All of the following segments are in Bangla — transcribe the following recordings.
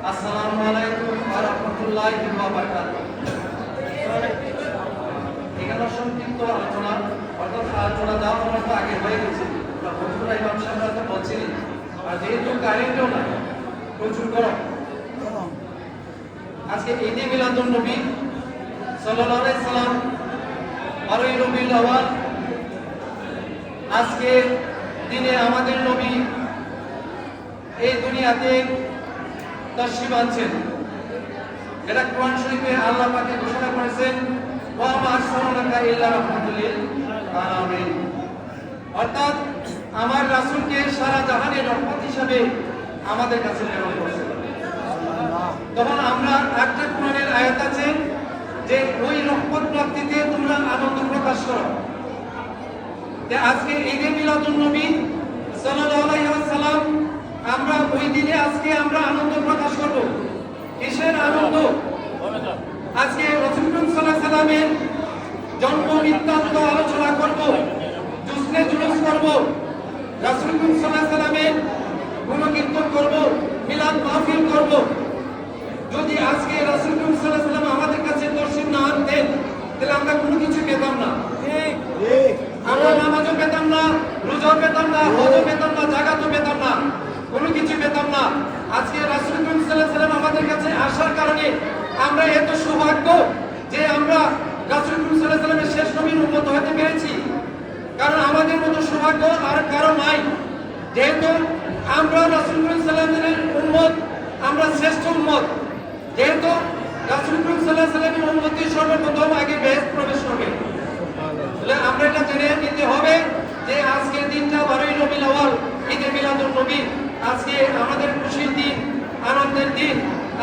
আসসালামু আলাইকুম ওয়া রাহমাতুল্লাহি ওয়া বারাকাতুহু। এখানে সংক্ষিপ্ত আলোচনা অর্থাৎ আলোচনা দেওয়া আমার তো আগে হয়ে গেছে, বন্ধুরা ইমাম সাহেবরা তো বলছিলেন, আর যেহেতু কারেন্টও নাই, প্রচুর গরম, আজকে ঈদে মিলাদুন নবী সাল্লাল্লাহু আলাইহি সাল্লাম 12ই রবিউল আউয়াল, আজকে দিনে আমাদের নবী এই দুনিয়াতে তাশরীফ আনছেন। এটা কোরআন শরীফে আল্লাহ পাক ঘোষণা করেছেন, ওয়া মা আরসালনাকা ইল্লা রাহমাতুল লিল আলামিন, অর্থাৎ আমার রাসূলকে সারা জাহানের রহমত হিসেবে আমাদের কাছে প্রেরণ করেছেন। তখন আমরা একটা কোরআনের আয়াত আছে যে ওই রহমত প্রাপ্তিতে তোমরা আনন্দ প্রকাশ করো। যে আজকে ঈদে মিলাদুন নবী সাল্লাল্লাহু আলাইহি ওয়াসাল্লাম, আমরা ওই দিনে আজকে আমরা আনন্দ প্রকাশ করব। কিসের আনন্দ? আজকে রাসূল সাল্লাল্লাহু আলাইহি ওয়াসাল্লামের জন্ম বৃত্তান্ত আলোচনা করব, জুসনে জুলুস করব, রাসূল সাল্লাল্লাহু আলাইহি ওয়াসাল্লামের গুণকীর্তন করব, মিলাদ মাহফিল করব। যদি আজকে রাসূল সাল্লাল্লাহু আলাইহি ওয়াসাল্লাম আমাদের কাছে তশরিফ না আনতেন, তাহলে আমরা কোনো কিছু পেতাম না। আমরা নামাজও পেতাম না, রোজাও পেতাম না, হজও পেতাম না, যাকাতও পেতাম না, কোনো কিছু পেতাম না। আজকে রাসূল সাল্লাল্লাহু আলাইহি ওয়াসাল্লাম আমাদের কাছে আসার কারণে আমরা এত সৌভাগ্য যে আমরা রাসূল সাল্লাল্লাহু আলাইহি ওয়াসাল্লামের শেষ নবীর উম্মত হতে পেরেছি। কারণ আমাদের মতো সৌভাগ্য আর কারো নাই। যেহেতু আমরা রাসূল সাল্লাল্লাহু আলাইহি ওয়াসাল্লামের উম্মত, আমরা শ্রেষ্ঠ উম্মত। যেহেতু রাসূল সাল্লাল্লাহু আলাইহি ওয়াসাল্লামের উম্মতই সর্বপ্রথম আগে বেহেশত প্রবেশ করবে, তাহলে আমরা এটা জেনে নিতে হবে যে আজকের দিনটা 12ই রবিউল আউয়াল, ঈদে মিলাদুন নবী। আজকে আমাদের খুশির দিন, আনন্দের দিন।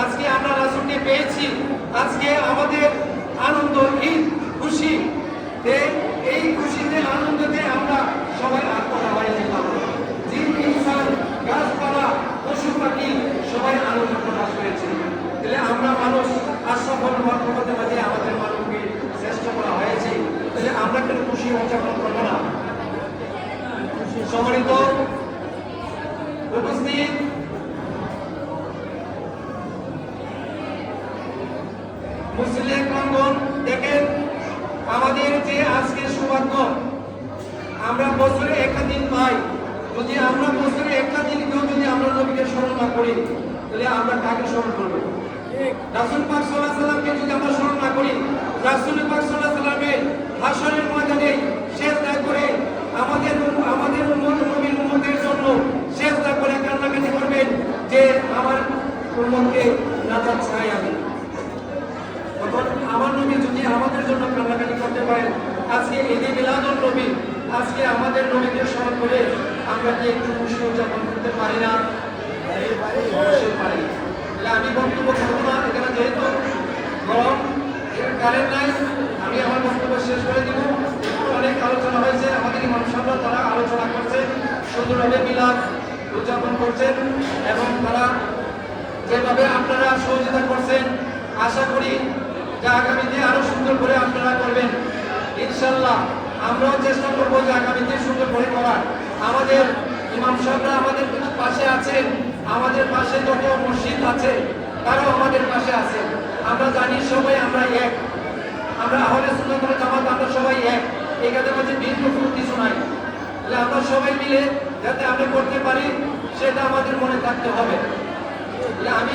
আজকে আমরা রাসূলকে পেয়েছি, আজকে আমাদের আনন্দ, ঈদ, খুশি। এই খুশিতে আনন্দতে আমরা সবাই আত্মা হয়ে যেতাম। জিন, ইনসান, গাছপালা, পশু পাখি সবাই আনন্দ প্রকাশ করেছে। তাহলে আমরা মানুষ আশরাফুল মাখলুকাতের মাঝে আমাদের মানবকে শ্রেষ্ঠ করা হয়েছে, তাহলে আমরা কেন খুশি উদযাপন করব না? সম্মানিত উপস্থিত, মুসলিম প্রাঙ্গণ দেখেন, আমাদের যে আজকে সৌভাগ্য, আমরা বছরে একটা দিন পাই। যদি আমরা বছরে একটা দিনকেও যদি আমরা নবীকে স্মরণ না করি, তাহলে আমরা কাকে স্মরণ করবো? রাসূল পাক সাল্লাল্লাহু আলাইহি ওয়াসাল্লামকে যদি আমরা স্মরণ না করি, রাসূল পাক সাল্লাল্লাহু আলাইহি ওয়াসাল্লামের হাশরের ময়দানে সিজদা করে আমাদের নবীর উম্মতের জন্য সিজদা করে কান্নাকাটি করবেন যে আমার উম্মতকে নাজাত চাই আমি। তখন আমার নবী যদি আমাদের জন্য কান্নাকাটি করতে পারেন, আজকে ঈদে মিলাদুন নবী, আজকে আমাদের নবীকে স্মরণ করে আমরা কি একটু খুশি উদযাপন করতে পারি না? অবশ্যই পারি। আমি বক্তব্য করবো না, এখানে যেহেতু গরম, কারেন্ট নাই, আমি আমার বক্তব্য শেষ করে দিব। অনেক আলোচনা হয়েছে, আমাদের ইমাম সাহেবরা তারা আলোচনা করছে, সুন্দরভাবে মিলাদ উদযাপন করছেন এবং তারা যেভাবে আপনারা সহযোগিতা করছেন, আশা করি যে আগামীতে আরো সুন্দর করে আপনারা করবেন ইনশাআল্লাহ। আমরাও চেষ্টা করবো যে আগামীতে সুন্দর করে করার। আমাদের ইমাম সাহেবরা আমাদের পাশে আছেন, আমাদের পাশে যত মসজিদ আছে তারাও আমাদের পাশে আছে। আমরা জানি সবাই আমরা এক, আমরা আহলে সুন্নাত ওয়াল জামাত, আমরা সবাই এক। এখানে মাঝে ভিন্ন কোনো কিছু নাই। তাহলে আমরা সবাই মিলে যাতে আমরা করতে পারি সেটা আমাদের মনে থাকতে হবে। আমি